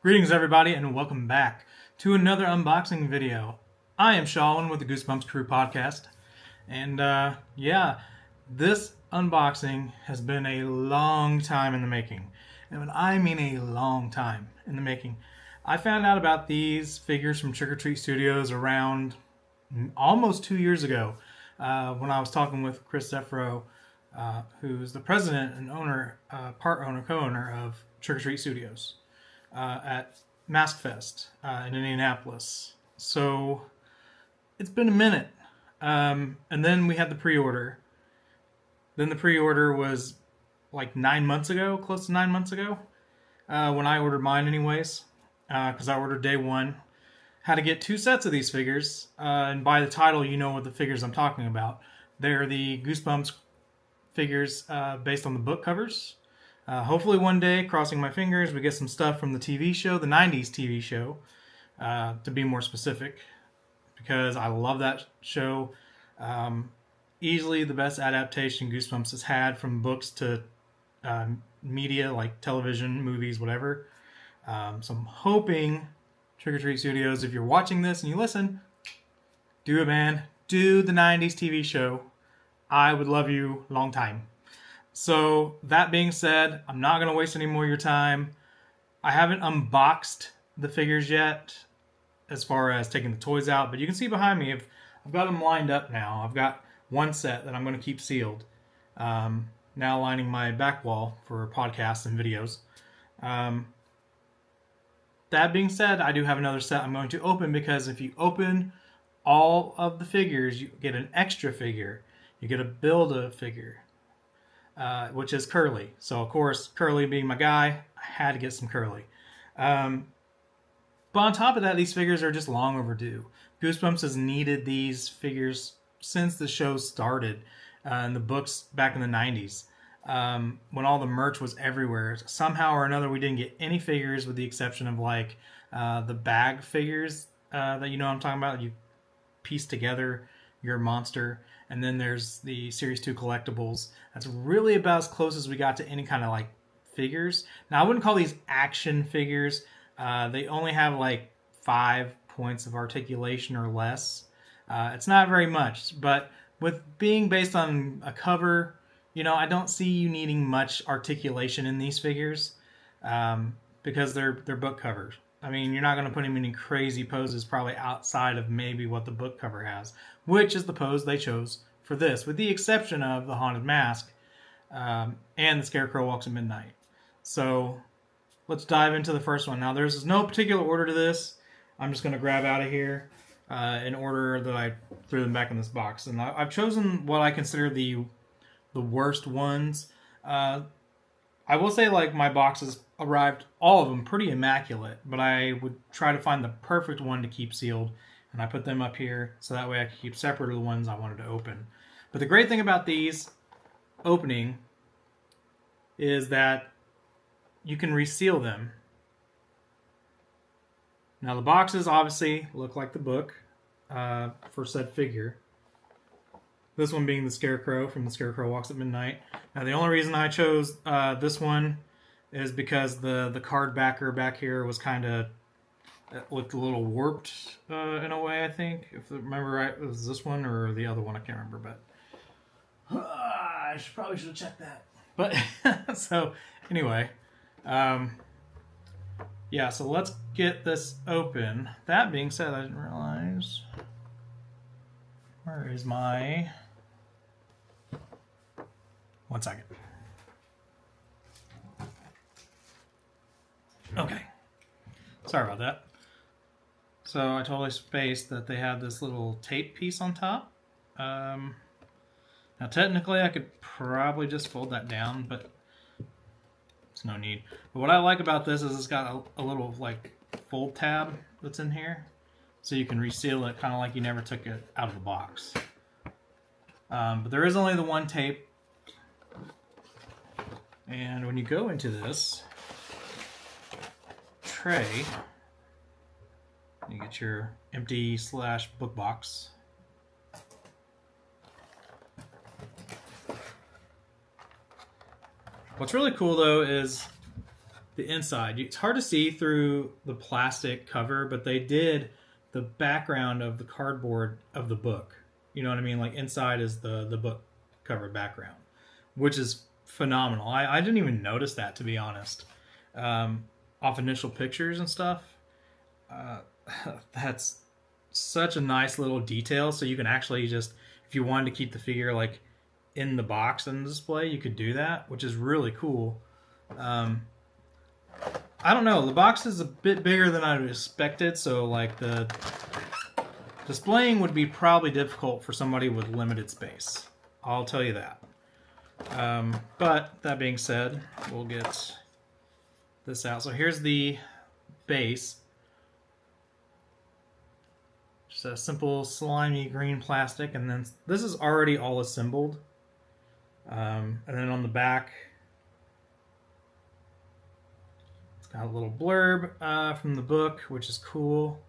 Greetings everybody and welcome back to another unboxing video. I am Shalwin with the Goosebumps Crew podcast, and this unboxing has been a long time in the making. And when I mean a long time in the making, I found out about these figures from Treat Studios around almost 2 years ago when I was talking with Chris Zefro, who's the president and owner, co-owner of Treat Studios at Mask Fest in Indianapolis. So it's been a minute. And then we had the pre-order. Then the pre-order was like 9 months ago, close to 9 months ago, when I ordered mine anyways, because I ordered day one. Had to get 2 sets of these figures, and by the title you know what the figures I'm talking about. They're the Goosebumps figures based on the book covers. Hopefully one day, crossing my fingers, we get some stuff from the TV show, the 90s TV show, to be more specific, because I love that show. Easily the best adaptation Goosebumps has had, from books to media like television, movies, whatever. So I'm hoping Treat Studios, if you're watching this and you listen, do it, man. Do the 90s TV show. I would love you long time. So that being said, I'm not going to waste any more of your time. I haven't unboxed the figures yet as far as taking the toys out, but you can see behind me, I've got them lined up now. I've got one set that I'm going to keep sealed. Now lining my back wall for podcasts and videos. That being said, I do have another set I'm going to open, because if you open all of the figures, you get an extra figure. You get a Build-A figure, which is Curly. So, of course, Curly being my guy, I had to get some Curly. But on top of that, these figures are just long overdue. Goosebumps has needed these figures since the show started in the books back in the 90s. When all the merch was everywhere. Somehow or another we didn't get any figures, with the exception of like the bag figures that you know what I'm talking about. You piece together your monster, and then there's the Series 2 collectibles. That's really about as close as we got to any kind of like figures. Now I wouldn't call these action figures. They only have like 5 points of articulation or less. It's not very much, but with being based on a cover, you know, I don't see you needing much articulation in these figures, because they're book covers. I mean, you're not going to put him in any crazy poses, probably outside of maybe what the book cover has, which is the pose they chose for this, with the exception of the Haunted Mask and the Scarecrow Walks at Midnight. So let's dive into the first one. Now, there's no particular order to this. I'm just going to grab out of here in order that I threw them back in this box. And I've chosen what I consider the worst ones. I will say, like, my boxes arrived, all of them, pretty immaculate, but I would try to find the perfect one to keep sealed, and I put them up here so that way I could keep separate of the ones I wanted to open. But the great thing about these opening is that you can reseal them. Now the boxes obviously look like the book for said figure. This one being the Scarecrow from the Scarecrow Walks at Midnight. Now, the only reason I chose this one is because the card backer back here was kind of, looked a little warped in a way, I think. If I remember right, it was this one or the other one, I can't remember, but I probably should have checked that. But, so, anyway. Yeah, so let's get this open. That being said, I didn't realize... Where is my... One second. Okay. Sorry about that. So I totally spaced that they had this little tape piece on top. Now technically I could probably just fold that down, but there's no need. But what I like about this is it's got a little like fold tab that's in here. So you can reseal it kind of like you never took it out of the box. But there is only the one tape. And when you go into this tray, you get your empty / book box. What's really cool though is the inside. It's hard to see through the plastic cover, but they did the background of the cardboard of the book. You know what I mean? Like inside is the book cover background, which is phenomenal. I didn't even notice that, to be honest. Off initial pictures and stuff. That's such a nice little detail. So you can actually just, if you wanted to keep the figure like in the box and the display, you could do that, which is really cool. I don't know, the box is a bit bigger than I expected, so like the displaying would be probably difficult for somebody with limited space. I'll tell you that. But that being said, we'll get this out. So here's the base. Just a simple slimy green plastic, and then this is already all assembled. And then on the back, it's got a little blurb from the book, which is cool.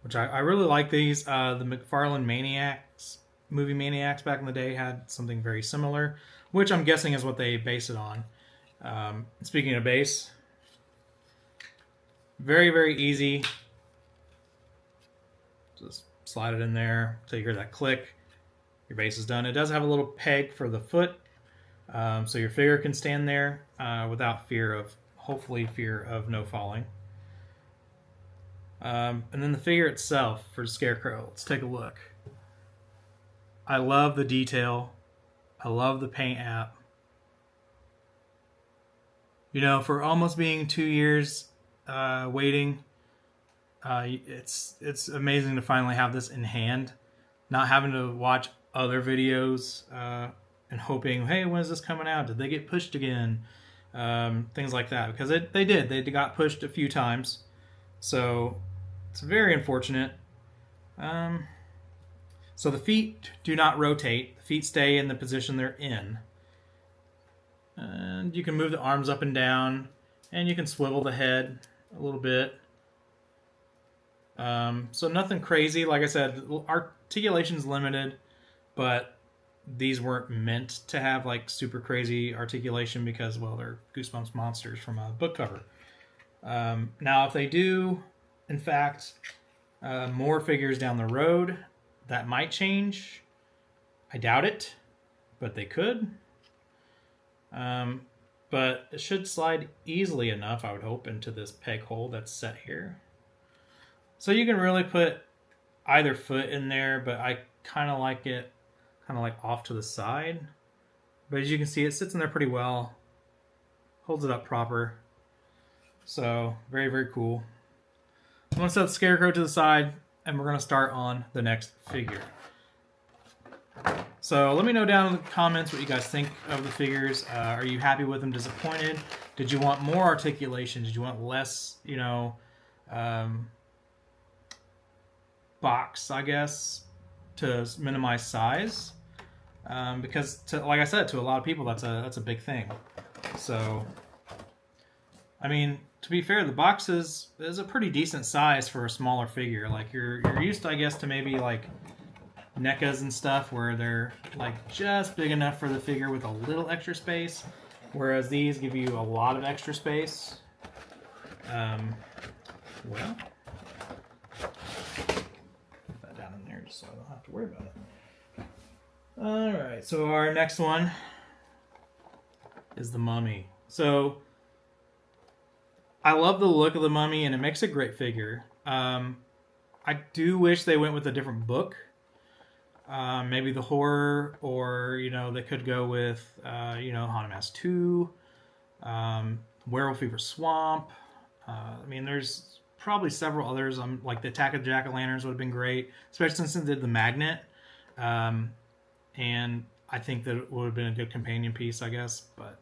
Which I really like these. The McFarlane Maniacs, movie Maniacs back in the day had something very similar, which I'm guessing is what they base it on. Speaking of base, very, very easy. Just slide it in there until you hear that click. Your base is done. It does have a little peg for the foot, so your figure can stand there without fear of, hopefully, fear of no falling. And then the figure itself for Scarecrow. Let's take a look. I love the detail. I love the paint app. You know, for almost being 2 years waiting, it's amazing to finally have this in hand. Not having to watch other videos and hoping, hey, when is this coming out? Did they get pushed again? Things like that. Because they did. They got pushed a few times. So it's very unfortunate. So the feet do not rotate. The feet stay in the position they're in. And you can move the arms up and down. And you can swivel the head a little bit. So nothing crazy. Like I said, articulation's limited. But these weren't meant to have like super crazy articulation because, well, they're Goosebumps monsters from a book cover. Now, if they do, in fact, more figures down the road, that might change. I doubt it, but they could. But it should slide easily enough, I would hope, into this peg hole that's set here. So you can really put either foot in there, but I kind of like it kind of like off to the side. But as you can see, it sits in there pretty well. Holds it up proper. So, very, very cool. I'm going to set the Scarecrow to the side, and we're going to start on the next figure. So, let me know down in the comments what you guys think of the figures. Are you happy with them? Disappointed? Did you want more articulation? Did you want less, you know, box, I guess, to minimize size? Because, like I said, to a lot of people, that's a big thing. So, I mean, to be fair, the box is a pretty decent size for a smaller figure. Like you're used to, I guess, to maybe like NECAs and stuff where they're like just big enough for the figure with a little extra space, whereas these give you a lot of extra space. Well, put that down in there just so I don't have to worry about it. All right, so our next one is the Mummy. So I love the look of the Mummy, and it makes a great figure. I do wish they went with a different book. Maybe the horror, or, you know, they could go with, you know, Haunted Mask 2, Werewolf Fever Swamp. I mean, there's probably several others. Like the Attack of the Jack-o'-lanterns would have been great, especially since it did the magnet. And I think that it would have been a good companion piece, I guess. But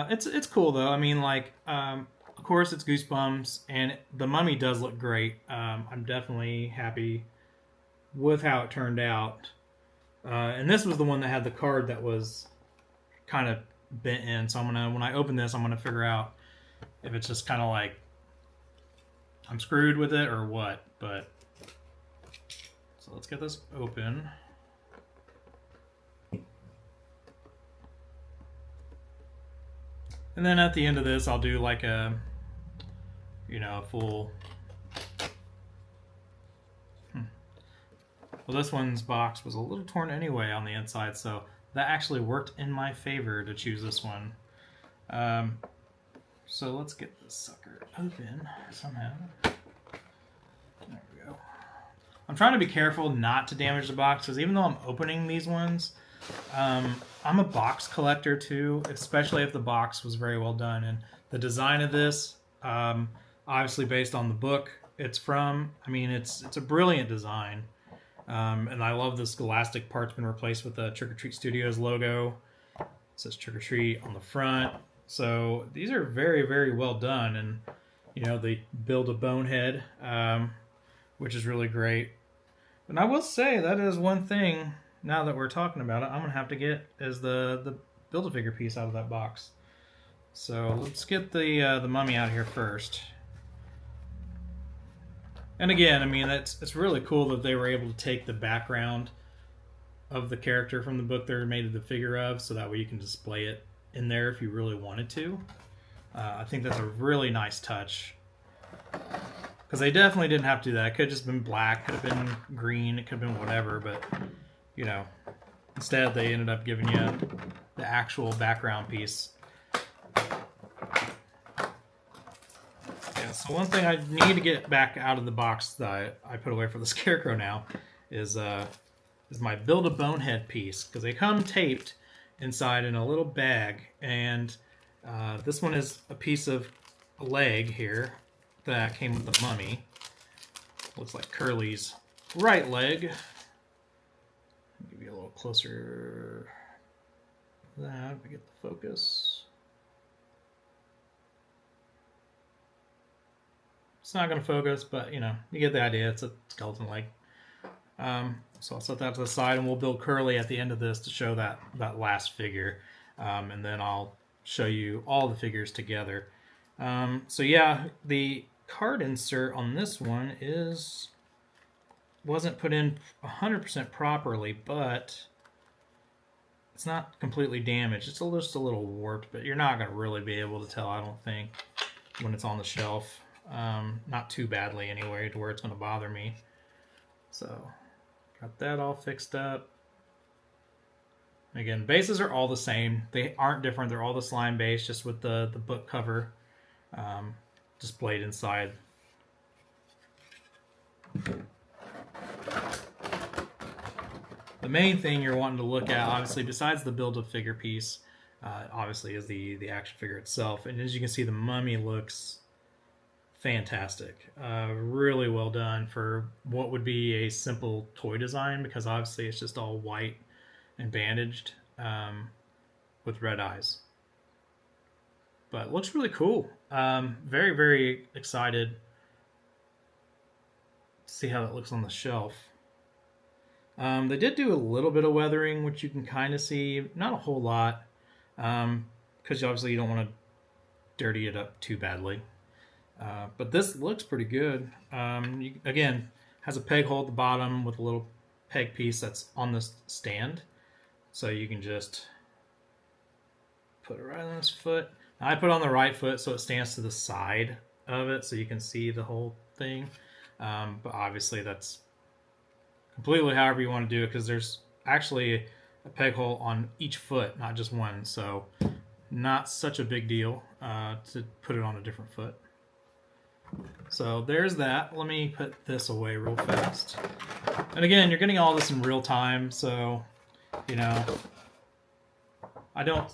it's cool, though. I mean, like, of course, it's Goosebumps, and the Mummy does look great. I'm definitely happy with how it turned out. And this was the one that had the card that was kind of bent in. So when I open this, I'm gonna figure out if it's just kind of like I'm screwed with it or what. But so let's get this open. And then at the end of this, I'll do like a, you know, a full... Well, this one's box was a little torn anyway on the inside, so that actually worked in my favor to choose this one. So let's get this sucker open somehow. There we go. I'm trying to be careful not to damage the box, because even though I'm opening these ones, I'm a box collector too, especially if the box was very well done. And the design of this, obviously based on the book it's from, I mean, it's a brilliant design. And I love this Scholastic part's been replaced with the Treat Studios logo. It says Trick or Treat on the front. So these are very, very well done. And, you know, they build a bonehead, which is really great. And I will say that is one thing, now that we're talking about it, I'm going to have to get is the Build-A-Figure piece out of that box. So let's get the mummy out of here first. And again, I mean, it's really cool that they were able to take the background of the character from the book they're made the figure of, so that way you can display it in there if you really wanted to. I think that's a really nice touch. Because they definitely didn't have to do that. It could have just been black, could have been green, it could have been whatever, but, you know, instead they ended up giving you the actual background piece. So one thing I need to get back out of the box that I put away for the Scarecrow now is my Build-A-Bonehead piece, because they come taped inside in a little bag, and this one is a piece of a leg here that came with the mummy. Looks like Curly's right leg. I'll give you a little closer. That we get the focus. It's not going to focus, but, you know, you get the idea. It's a skeleton leg. So I'll set that to the side, and we'll build Curly at the end of this to show that last figure. And then I'll show you all the figures together. So yeah, the card insert on this one wasn't put in 100% properly, but it's not completely damaged. It's just a little warped, but you're not going to really be able to tell, I don't think, when it's on the shelf. Not too badly anyway, to where it's going to bother me. So, got that all fixed up. Again, bases are all the same. They aren't different. They're all the slime base, just with the book cover displayed inside. The main thing you're wanting to look at, obviously, besides the Build-A-Figure piece, obviously, is the action figure itself. And as you can see, the mummy looks fantastic. Really well done for what would be a simple toy design, because obviously it's just all white and bandaged with red eyes. But looks really cool. Very, very excited to see how that looks on the shelf. They did do a little bit of weathering, which you can kind of see. Not a whole lot, because obviously you don't want to dirty it up too badly. But this looks pretty good. Again, has a peg hole at the bottom with a little peg piece that's on this stand. So you can just put it right on this foot. Now, I put it on the right foot so it stands to the side of it so you can see the whole thing. But obviously that's completely however you want to do it, because there's actually a peg hole on each foot, not just one. So not such a big deal to put it on a different foot. So there's that. Let me put this away real fast. And again, you're getting all this in real time, so, you know, I don't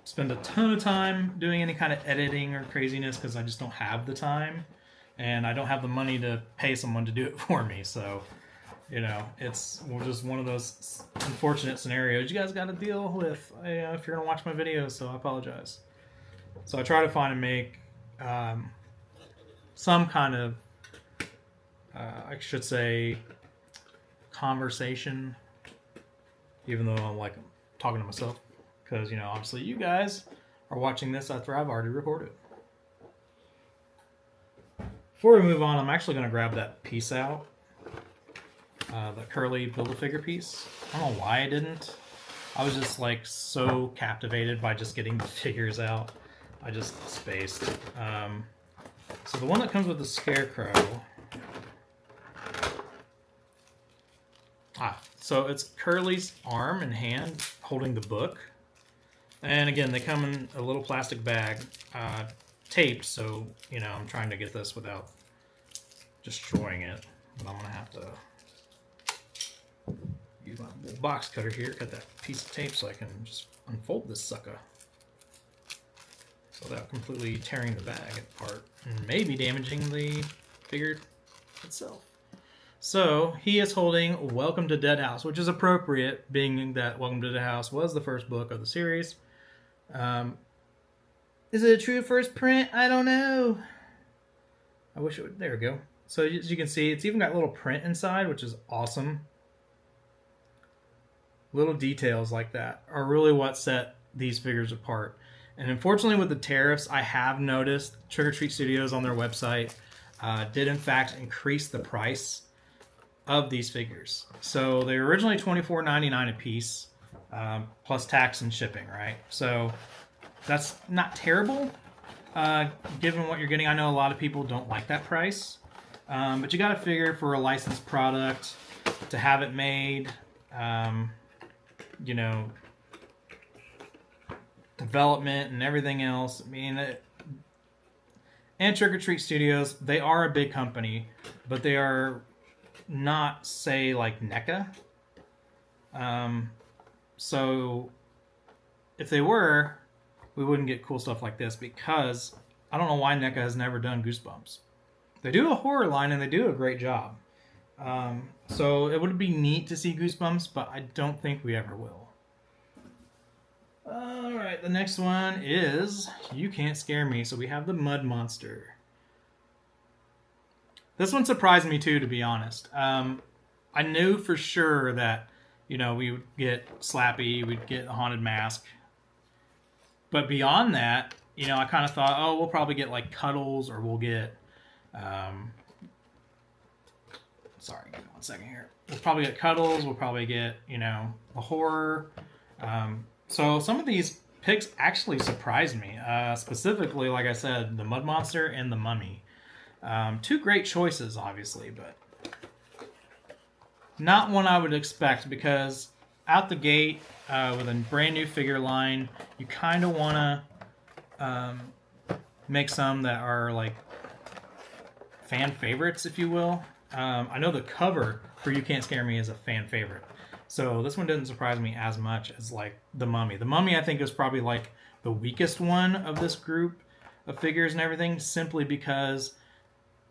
spend a ton of time doing any kind of editing or craziness, because I just don't have the time, and I don't have the money to pay someone to do it for me. So, you know, it's just one of those unfortunate scenarios you guys got to deal with, you know, if you're gonna watch my videos. So I apologize. So I try to find and make some kind of, I should say, conversation, even though I'm like talking to myself, because, you know, obviously you guys are watching this after I've already recorded. Before we move on, I'm actually going to grab that piece out, that Curly Build-A-Figure piece. I don't know why I didn't. I was just like so captivated by just getting the figures out. I just spaced. So the one that comes with the scarecrow. So it's Curly's arm and hand holding the book. And again, they come in a little plastic bag, taped, so, you know, I'm trying to get this without destroying it. But I'm going to have to use my little box cutter here, cut that piece of tape so I can just unfold this sucker. So without completely tearing the bag apart and maybe damaging the figure itself. So he is holding Welcome to Dead House, which is appropriate, being that Welcome to Dead House was the first book of the series. Is it a true first print? I don't know. I wish it would. There we go. So as you can see, it's even got a little print inside, which is awesome. Little details like that are really what set these figures apart. And unfortunately with the tariffs, I have noticed Treat Studios on their website did in fact increase the price of these figures. So they were originally $24.99 a piece, plus tax and shipping, right? So that's not terrible, given what you're getting. I know a lot of people don't like that price, but you got to figure for a licensed product to have it made, you know, development and everything else. I mean, and Treat Studios, they are a big company, but they are not, say, like NECA. So if they were, we wouldn't get cool stuff like this, because I don't know why NECA has never done Goosebumps. They do a horror line and they do a great job. So it would be neat to see Goosebumps, but I don't think we ever will. Alright, the next one is You Can't Scare Me. So we have the Mud Monster. This one surprised me too, to be honest. I knew for sure that, you know, we would get Slappy, we'd get a Haunted Mask. But beyond that, you know, I kind of thought, oh, we'll probably get like Cuddles, or we'll get... sorry, give me 1 second here. We'll probably get Cuddles, we'll probably get, you know, a horror. So some of these picks actually surprised me. Specifically, like I said, the Mud Monster and the Mummy. Two great choices, obviously, but not one I would expect, because out the gate with a brand new figure line, you kind of want to make some that are like fan favorites, if you will. I know the cover for You Can't Scare Me is a fan favorite, so this one didn't surprise me as much as like the Mummy. The Mummy, I think, is probably like the weakest one of this group of figures and everything, simply because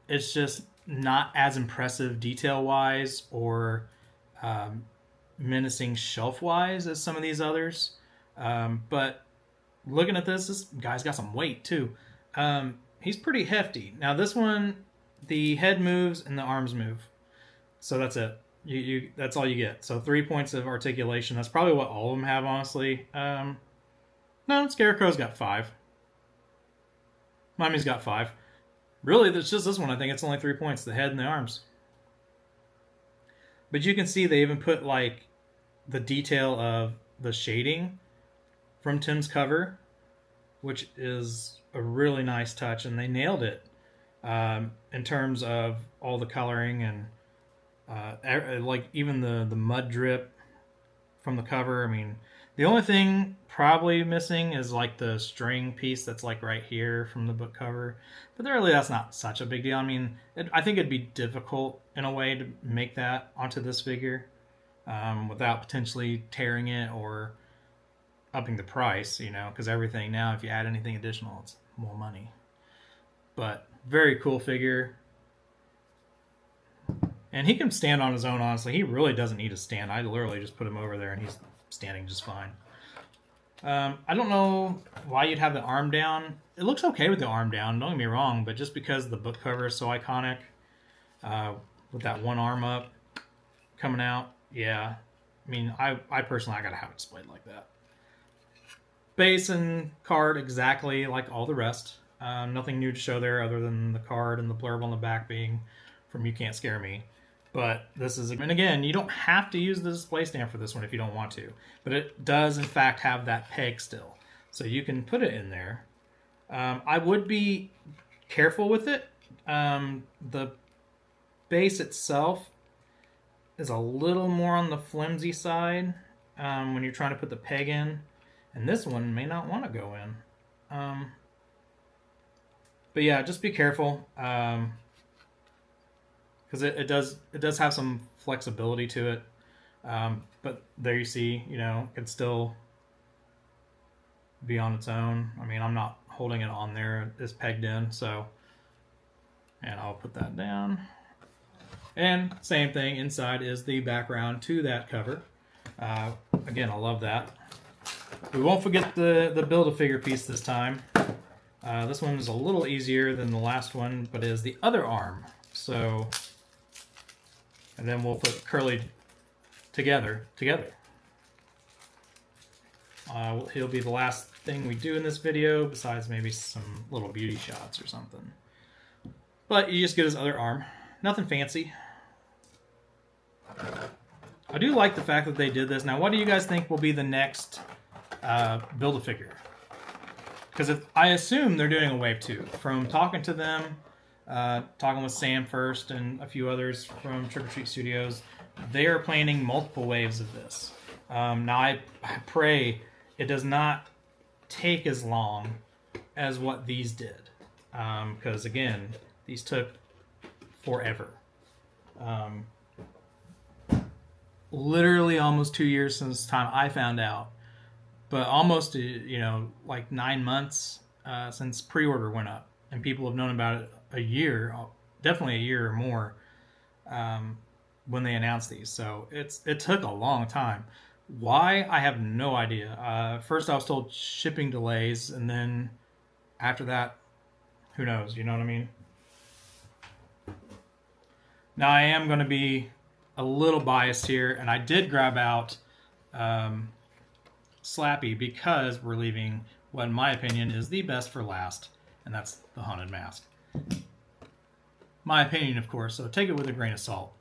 it's just not as impressive detail-wise or menacing shelf-wise as some of these others. But looking at this guy's got some weight too. He's pretty hefty. Now this one, the head moves and the arms move. So that's it. That's all you get. So 3 points of articulation. That's probably what all of them have, honestly. No, Scarecrow's got 5. Mummy's got 5. Really, there's just this one. I think it's only 3 points, the head and the arms. But you can see they even put like the detail of the shading from Tim's cover, which is a really nice touch, and they nailed it in terms of all the coloring and like even the mud drip from the cover. I mean, the only thing probably missing is like the string piece that's like right here from the book cover, but really that's not such a big deal. I mean, I think it'd be difficult in a way to make that onto this figure without potentially tearing it or upping the price, you know, because everything now, if you add anything additional, it's more money. But very cool figure. And he can stand on his own, honestly. He really doesn't need a stand. I literally just put him over there and he's standing just fine. I don't know why you'd have the arm down. It looks okay with the arm down, don't get me wrong, but just because the book cover is so iconic, with that one arm up coming out, yeah. I mean, I personally, I gotta have it displayed like that. Base and card exactly like all the rest. Nothing new to show there other than the card and the blurb on the back being from You Can't Scare Me. But this is, and again, you don't have to use the display stand for this one if you don't want to. But it does, in fact, have that peg still. So you can put it in there. I would be careful with it. The base itself is a little more on the flimsy side when you're trying to put the peg in, and this one may not want to go in. But yeah, just be careful because it does have some flexibility to it. But there you see, you know, it can still be on its own. I mean, I'm not holding it on there; it's pegged in. So, and I'll put that down. And same thing, inside is the background to that cover. Again, I love that. We won't forget the Build-A-Figure piece this time. This one is a little easier than the last one, but it is the other arm. So, and then we'll put Curly together. He'll be the last thing we do in this video, besides maybe some little beauty shots or something. But you just get his other arm. Nothing fancy. I do like the fact that they did this. Now, what do you guys think will be the next Build-A-Figure? Because I assume they're doing a wave 2. From talking to them, talking with Sam first and a few others from Treat Studios, they are planning multiple waves of this. Now, I pray it does not take as long as what these did. Because, again, these took forever. Literally almost 2 years since the time I found out. But almost, you know, like 9 months since pre-order went up. And people have known about it a year, definitely a year or more, when they announced these. So it took a long time. Why? I have no idea. First I was told shipping delays, and then after that, who knows? You know what I mean? Now I am going to be a little biased here, and I did grab out Slappy because we're leaving what, in my opinion, is the best for last, and that's the Haunted Mask. My opinion, of course, so take it with a grain of salt.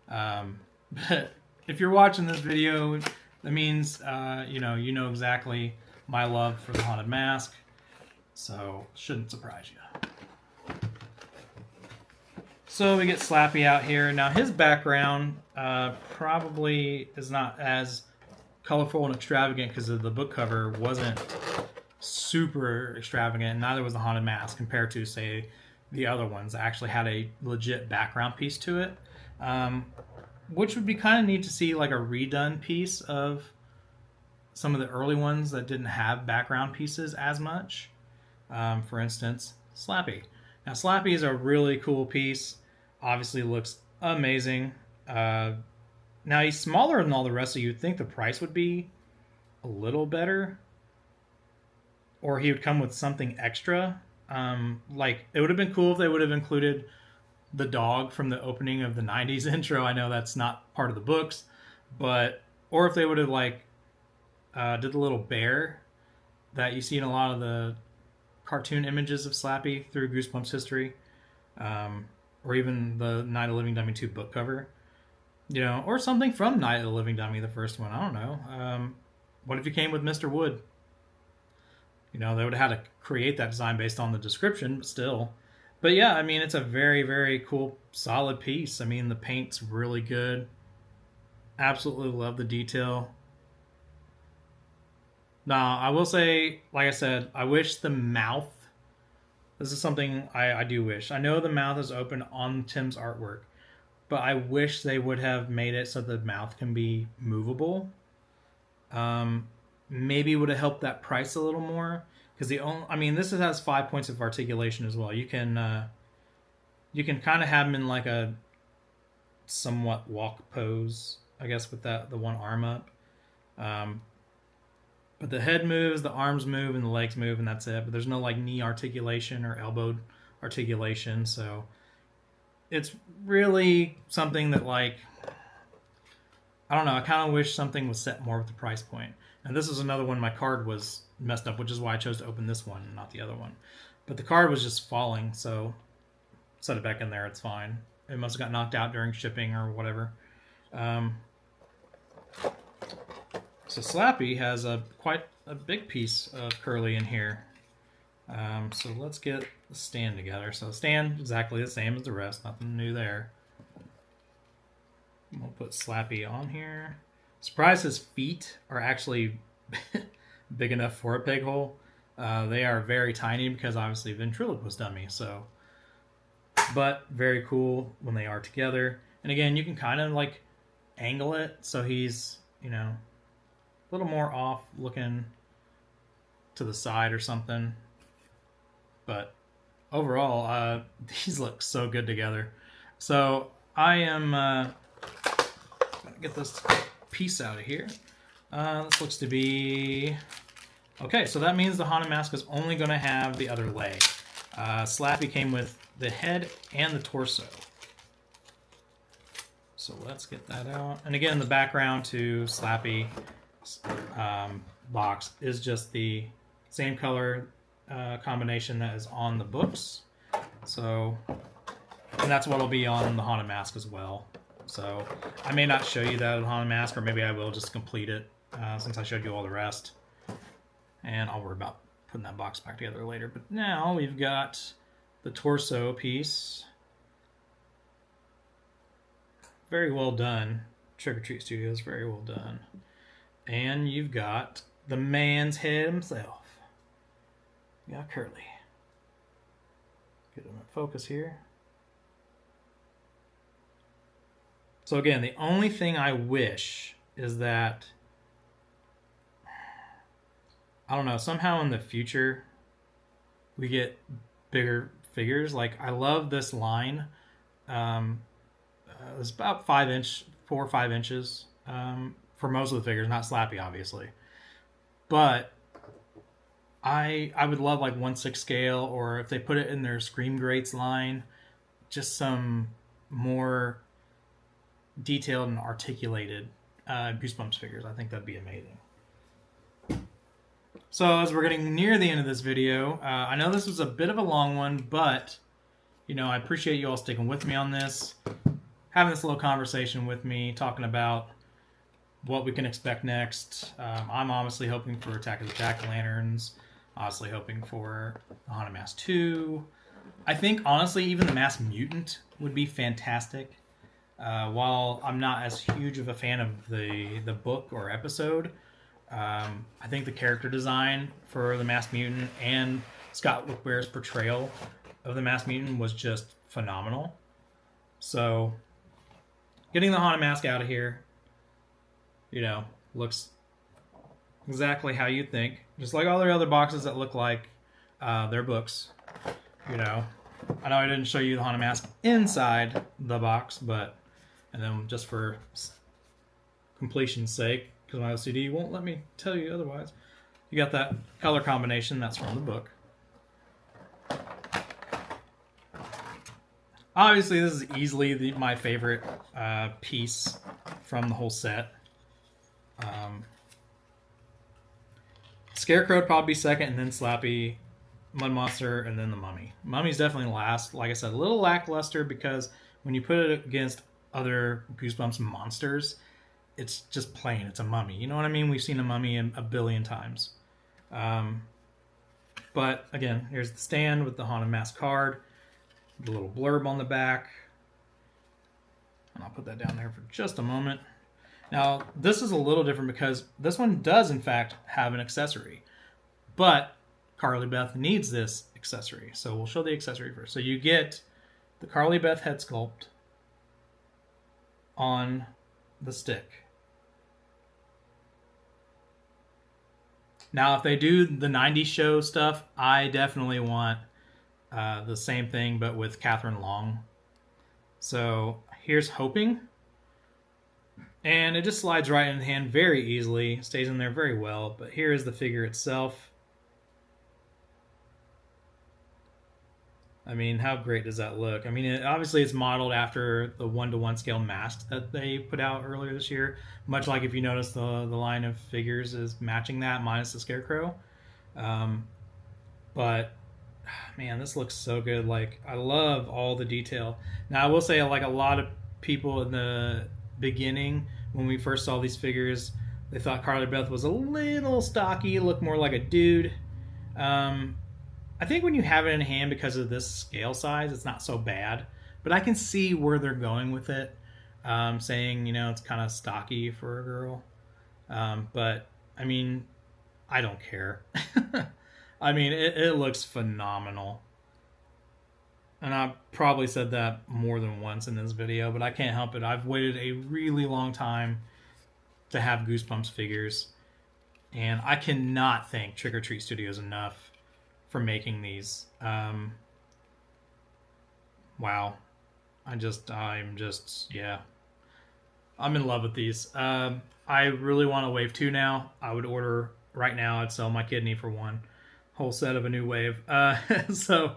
But if you're watching this video, that means you know exactly my love for the Haunted Mask, so shouldn't surprise you. So we get Slappy out here. Now his background probably is not as colorful and extravagant because the book cover wasn't super extravagant. Neither was the Haunted Mask compared to, say, the other ones that actually had a legit background piece to it. Which would be kind of neat to see, like a redone piece of some of the early ones that didn't have background pieces as much. For instance, Slappy. Now Slappy is a really cool piece. Obviously looks amazing. Now he's smaller than all the rest, so you'd think the price would be a little better. Or he would come with something extra. Like, it would have been cool if they would have included the dog from the opening of the 90s intro. I know that's not part of the books. But, or if they would have, like, did the little bear that you see in a lot of the cartoon images of Slappy through Goosebumps history. Or even the Night of the Living Dummy 2 book cover. You know, or something from Night of the Living Dummy, the first one. I don't know. What if you came with Mr. Wood? You know, they would have had to create that design based on the description, but still. But yeah, I mean, it's a very, very cool, solid piece. I mean, the paint's really good. Absolutely love the detail. Now, I will say, like I said, I wish the mouth... This is something I do wish. I know the mouth is open on Tim's artwork, but I wish they would have made it so the mouth can be movable. Maybe would have helped that price a little more, because this has 5 points of articulation as well. You can kind of have him in like a somewhat walk pose, I guess, with the one arm up. But the head moves, the arms move, and the legs move, and that's it. But there's no like knee articulation or elbow articulation, so it's really something that, like, I don't know, I kind of wish something was set more with the price point. And this is another one, my card was messed up, which is why I chose to open this one and not the other one. But the card was just falling, so set it back in there, it's fine. It must have got knocked out during shipping or whatever. So Slappy has quite a big piece of Curly in here. So let's get the stand together. So the stand, exactly the same as the rest, nothing new there. We'll put Slappy on here. Surprised his feet are actually big enough for a pig hole. They are very tiny because obviously ventriloquist dummy. So, but very cool when they are together. And again, you can kind of like angle it so he's, you know, a little more off looking to the side or something. But overall, these look so good together. So I am gonna get this piece out of here. This looks to be okay. So that means the Haunted Mask is only going to have the other leg. Slappy came with the head and the torso. So let's get that out. And again, the background to Slappy box is just the same color combination that is on the books. So, and that's what will be on the Haunted Mask as well. So I may not show you that in Haunted Mask, or maybe I will just complete it since I showed you all the rest. And I'll worry about putting that box back together later. But now we've got the torso piece. Very well done. Treat Studios, very well done. And you've got the man's head himself. You got Curly. Get him in focus here. So again, the only thing I wish is that, I don't know, somehow in the future we get bigger figures. Like, I love this line. It's about 4 or 5 inches for most of the figures, not Slappy, obviously. But I would love like 1/6 scale, or if they put it in their Scream Greats line, just some more detailed and articulated Goosebumps figures. I think that'd be amazing. So as we're getting near the end of this video, I know this was a bit of a long one, but you know, I appreciate you all sticking with me on this, having this little conversation with me, talking about what we can expect next. I'm obviously hoping for Attack of the Jack-O-Lanterns, obviously hoping for the Haunted Mask 2. I think honestly even the Masked Mutant would be fantastic. While I'm not as huge of a fan of the book or episode, I think the character design for the Masked Mutant and Scott Wickbear's portrayal of the Masked Mutant was just phenomenal. So, getting the Haunted Mask out of here, you know, looks exactly how you think. Just like all the other boxes that look like their books. You know, I know I didn't show you the Haunted Mask inside the box, but, and then just for completion's sake, because my OCD won't let me tell you otherwise, you got that color combination that's from the book. Obviously, this is easily my favorite piece from the whole set. Scarecrow would probably be second, and then Slappy, Mud Monster, and then the Mummy. Mummy's definitely last. Like I said, a little lackluster because when you put it against other Goosebumps monsters, it's just plain. It's a mummy. You know what I mean? We've seen a mummy a billion times. But again, here's the stand with the Haunted Mask card, the little blurb on the back. And I'll put that down there for just a moment. Now, this is a little different because this one does, in fact, have an accessory. But Carly Beth needs this accessory. So we'll show the accessory first. So you get the Carly Beth head sculpt on the stick. Now, if they do the 90s show stuff, I definitely want the same thing, but with Catherine Long. So here's hoping. And it just slides right in the hand very easily. Stays in there very well. But here is the figure itself. I mean, how great does that look? I mean, obviously it's modeled after the 1-to-1 scale mask that they put out earlier this year. Much like if you notice the line of figures is matching that, minus the Scarecrow. But, man, this looks so good. Like, I love all the detail. Now, I will say, like, a lot of people in the beginning, when we first saw these figures, they thought Carly Beth was a little stocky, looked more like a dude. I think when you have it in hand because of this scale size, it's not so bad. But I can see where they're going with it, saying, you know, it's kind of stocky for a girl. But, I mean, I don't care. I mean, it looks phenomenal. And I've probably said that more than once in this video, but I can't help it. I've waited a really long time to have Goosebumps figures. And I cannot thank Treat Studios enough for making these. Wow. I'm just, yeah. I'm in love with these. I really want a wave 2 now. I would order right now. I'd sell my kidney for one whole set of a new wave. So,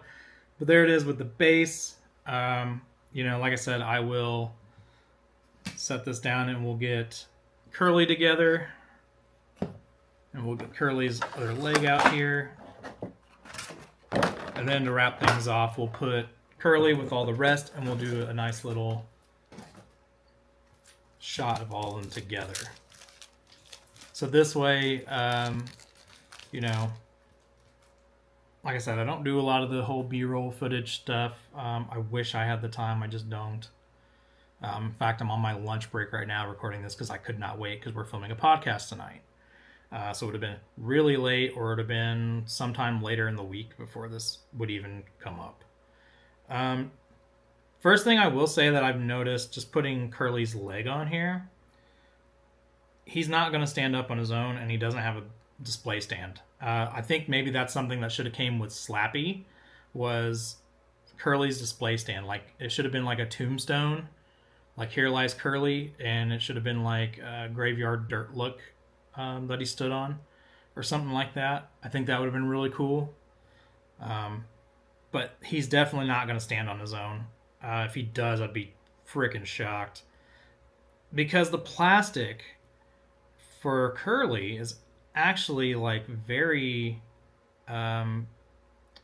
but there it is with the base. You know, like I said, I will set this down and we'll get Curly together. And we'll get Curly's other leg out here. And then to wrap things off, we'll put Curly with all the rest, and we'll do a nice little shot of all of them together. So this way, you know, like I said, I don't do a lot of the whole B-roll footage stuff. I wish I had the time. I just don't. In fact, I'm on my lunch break right now recording this because I could not wait because we're filming a podcast tonight. So it would have been really late, or it would have been sometime later in the week before this would even come up. First thing I will say that I've noticed just putting Curly's leg on here, he's not going to stand up on his own, and he doesn't have a display stand. I think maybe that's something that should have came with Slappy, was Curly's display stand. Like, it should have been like a tombstone, like Here Lies Curly, and it should have been like a graveyard dirt look that he stood on, or something like that. I think that would have been really cool. But he's definitely not going to stand on his own. If he does, I'd be freaking shocked. Because the plastic for Curly is actually like very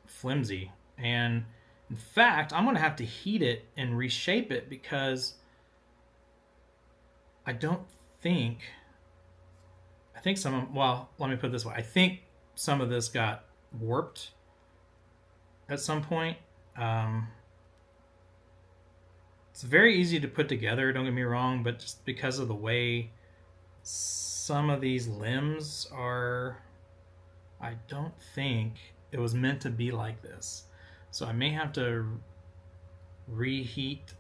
flimsy. And in fact, I'm going to have to heat it and reshape it because I think some of, well, let me put it this way. I think some of this got warped at some point. It's very easy to put together, don't get me wrong, but just because of the way some of these limbs are, I don't think it was meant to be like this. So I may have to reheat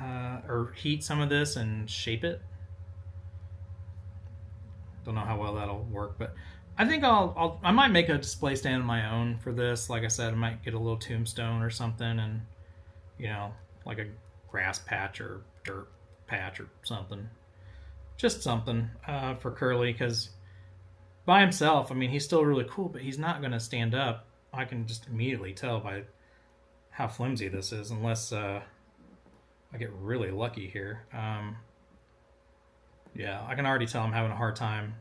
or heat some of this and shape it. Don't know how well that'll work, but I think I might make a display stand of my own for this. Like I said, I might get a little tombstone or something, and, you know, like a grass patch or dirt patch or something. Just something for Curly, because by himself, I mean, he's still really cool, but he's not going to stand up. I can just immediately tell by how flimsy this is, unless I get really lucky here. Yeah, I can already tell I'm having a hard time,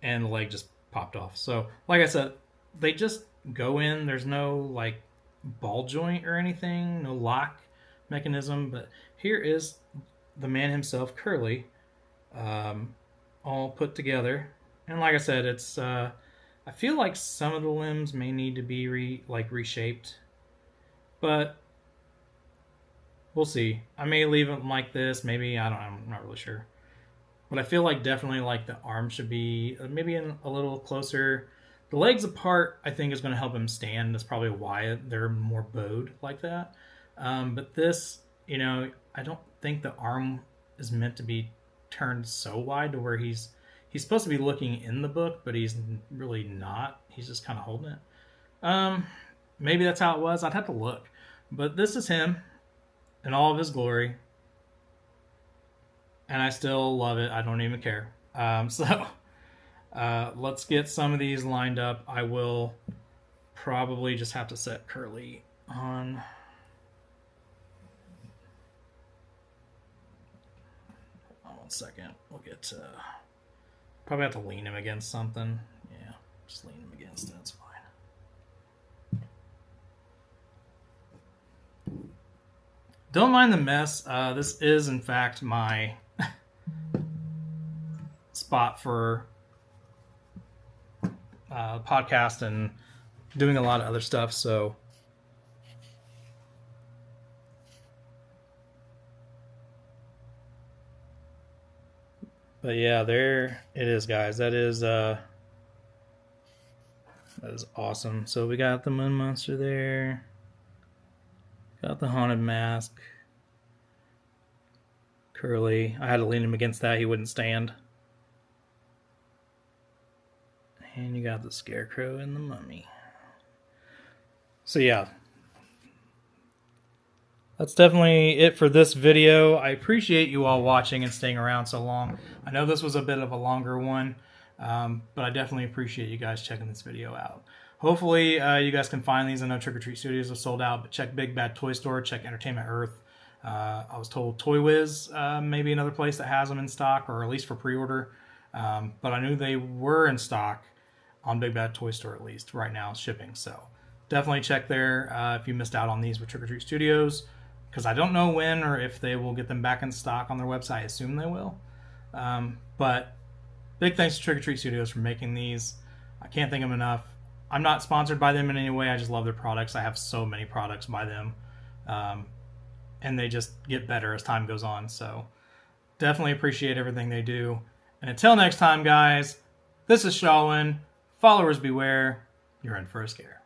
and the leg just popped off. So, like I said, they just go in. There's no, like, ball joint or anything, no lock mechanism, but here is the man himself, Curly, all put together. And like I said, it's, I feel like some of the limbs may need to be reshaped, but we'll see. I may leave them like this, maybe, I'm not really sure. But I feel like definitely like the arm should be maybe a little closer. The legs apart, I think, is going to help him stand. That's probably why they're more bowed like that. But this, you know, I don't think the arm is meant to be turned so wide to where he's supposed to be looking in the book, but he's really not. He's just kind of holding it. Maybe that's how it was. I'd have to look. But this is him in all of his glory. And I still love it. I don't even care. So let's get some of these lined up. I will probably just have to set Curly on. Hold on 1 second. We'll get probably have to lean him against something. Yeah, just lean him against it. That's fine. Don't mind the mess. This is, in fact, my spot for podcast and doing a lot of other stuff. So, but yeah, there it is, guys. That is awesome. So we got the moon monster there. Got the haunted mask. Curly. I had to lean him against that. He wouldn't stand. And you got the scarecrow and the mummy. So yeah, that's definitely it for this video. I appreciate you all watching and staying around so long. I know this was a bit of a longer one, but I definitely appreciate you guys checking this video out. Hopefully you guys can find these. I know Treat Studios was sold out, but check Big Bad Toy Store, check Entertainment Earth. I was told Toy Wiz maybe another place that has them in stock, or at least for pre-order. But I knew they were in stock on Big Bad Toy Store, at least right now, shipping. So definitely check there if you missed out on these with Treat Studios, because I don't know when or if they will get them back in stock on their website. I assume they will. But big thanks to Treat Studios for making these. I can't thank them enough. I'm not sponsored by them in any way. I just love their products. I have so many products by them. And they just get better as time goes on. So definitely appreciate everything they do. And until next time, guys, this is Shawin. Followers beware. You're in for a scare.